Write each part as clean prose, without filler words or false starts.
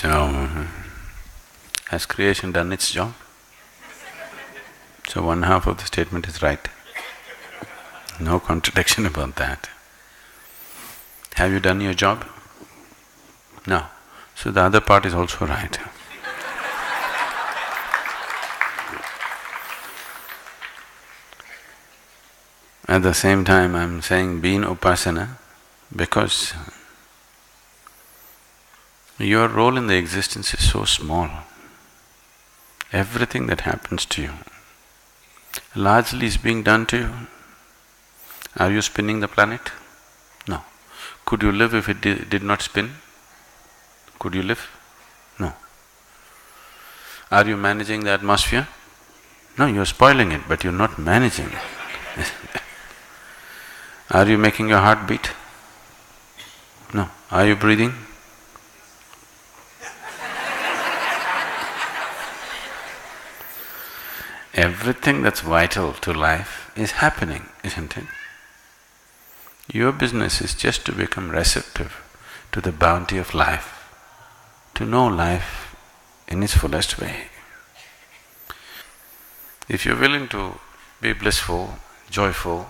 So, has creation done its job? So one half of the statement is right. No contradiction about that. Have you done your job? No. So the other part is also right. At the same time, I'm saying be in upasana because your role in the existence is so small. Everything that happens to you largely is being done to you. Are you spinning the planet? No. Could you live if it did not spin? Could you live? No. Are you managing the atmosphere? No, you're spoiling it, but you're not managing it. Are you making your heart beat? No. Are you breathing? Everything that's vital to life is happening, isn't it? Your business is just to become receptive to the bounty of life, to know life in its fullest way. If you're willing to be blissful, joyful,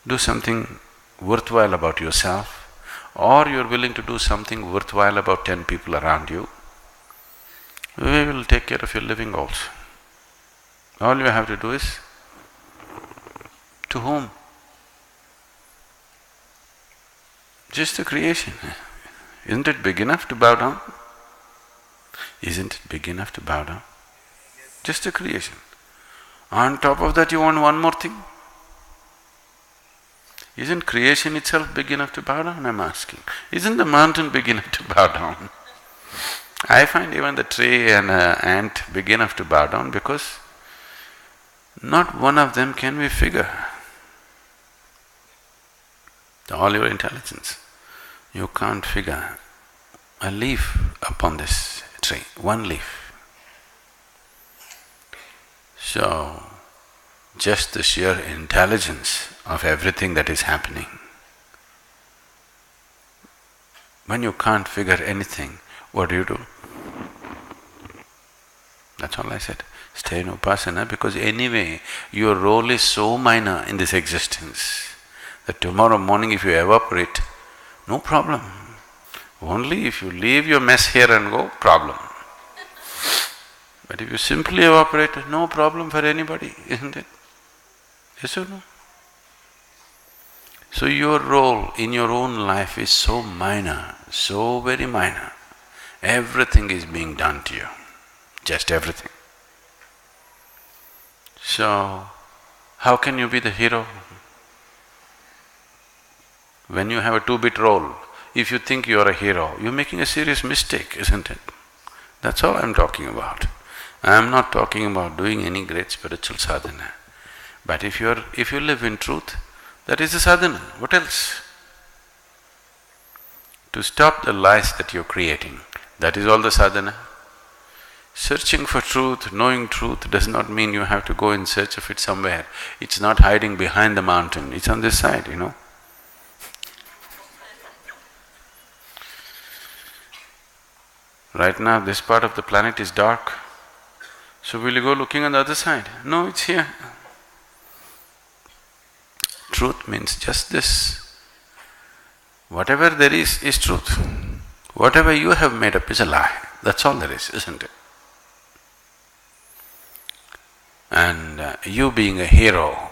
do something worthwhile about yourself, or you're willing to do something worthwhile about 10 people around you, we will take care of your living goals. All you have to do is, to whom? Just the creation. Isn't it big enough to bow down? Isn't it big enough to bow down? Just the creation. On top of that you want one more thing? Isn't creation itself big enough to bow down, I'm asking? Isn't the mountain big enough to bow down? I find even the tree and an ant big enough to bow down because not one of them can we figure. All your intelligence, you can't figure a leaf upon this tree, one leaf. So, just the sheer intelligence of everything that is happening. When you can't figure anything, what do? That's all I said. Stay in upasana because anyway, your role is so minor in this existence that tomorrow morning if you evaporate, no problem. Only if you leave your mess here and go, problem. But if you simply evaporate, no problem for anybody, isn't it? Yes or no? So your role in your own life is so minor, so very minor. Everything is being done to you, just everything. So, how can you be the hero? When you have a two-bit role, if you think you are a hero, you're making a serious mistake, isn't it? That's all I'm talking about. I'm not talking about doing any great spiritual sadhana. But if you live in truth, that is the sadhana. What else? To stop the lies that you're creating, that is all the sadhana. Searching for truth, knowing truth does not mean you have to go in search of it somewhere. It's not hiding behind the mountain, it's on this side, Right now, this part of the planet is dark. So will you go looking on the other side? No, it's here. Truth means just this. Whatever there is truth. Whatever you have made up is a lie. That's all there is, isn't it? And you being a hero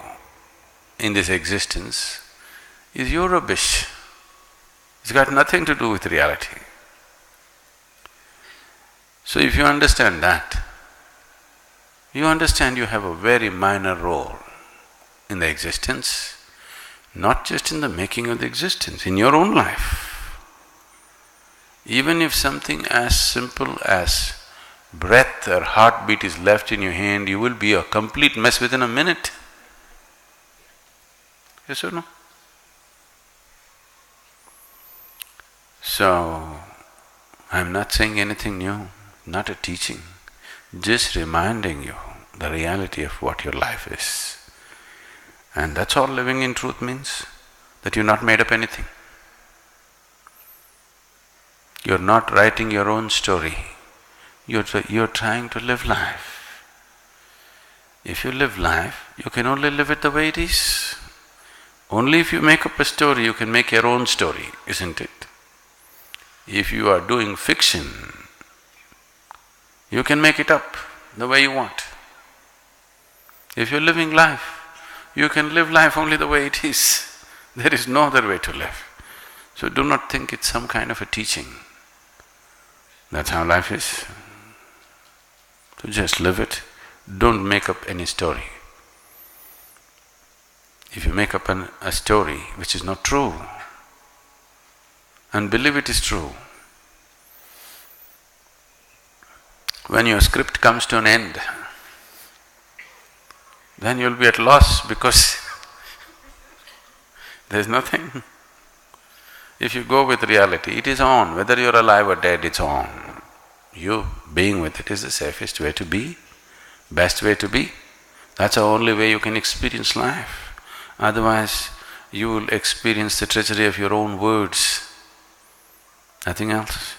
in this existence is your rubbish. It's got nothing to do with reality. So if you understand that, you understand you have a very minor role in the existence, not just in the making of the existence, in your own life. Even if something as simple as breath or heartbeat is left in your hand, you will be a complete mess within a minute. Yes or no? So, I'm not saying anything new, not a teaching, just reminding you the reality of what your life is. And that's all living in truth means, that you've not made up anything. You're not writing your own story. You're trying to live life. If you live life, you can only live it the way it is. Only if you make up a story, you can make your own story, isn't it? If you are doing fiction, you can make it up the way you want. If you're living life, you can live life only the way it is. There is no other way to live. So do not think it's some kind of a teaching. That's how life is. So just live it. Don't make up any story. If you make up a story which is not true and believe it is true, when your script comes to an end, then you'll be at loss because there's nothing. If you go with reality, it is on. Whether you're alive or dead, it's on. You being with it is the safest way to be, best way to be. That's the only way you can experience life. Otherwise, you will experience the treachery of your own words, nothing else.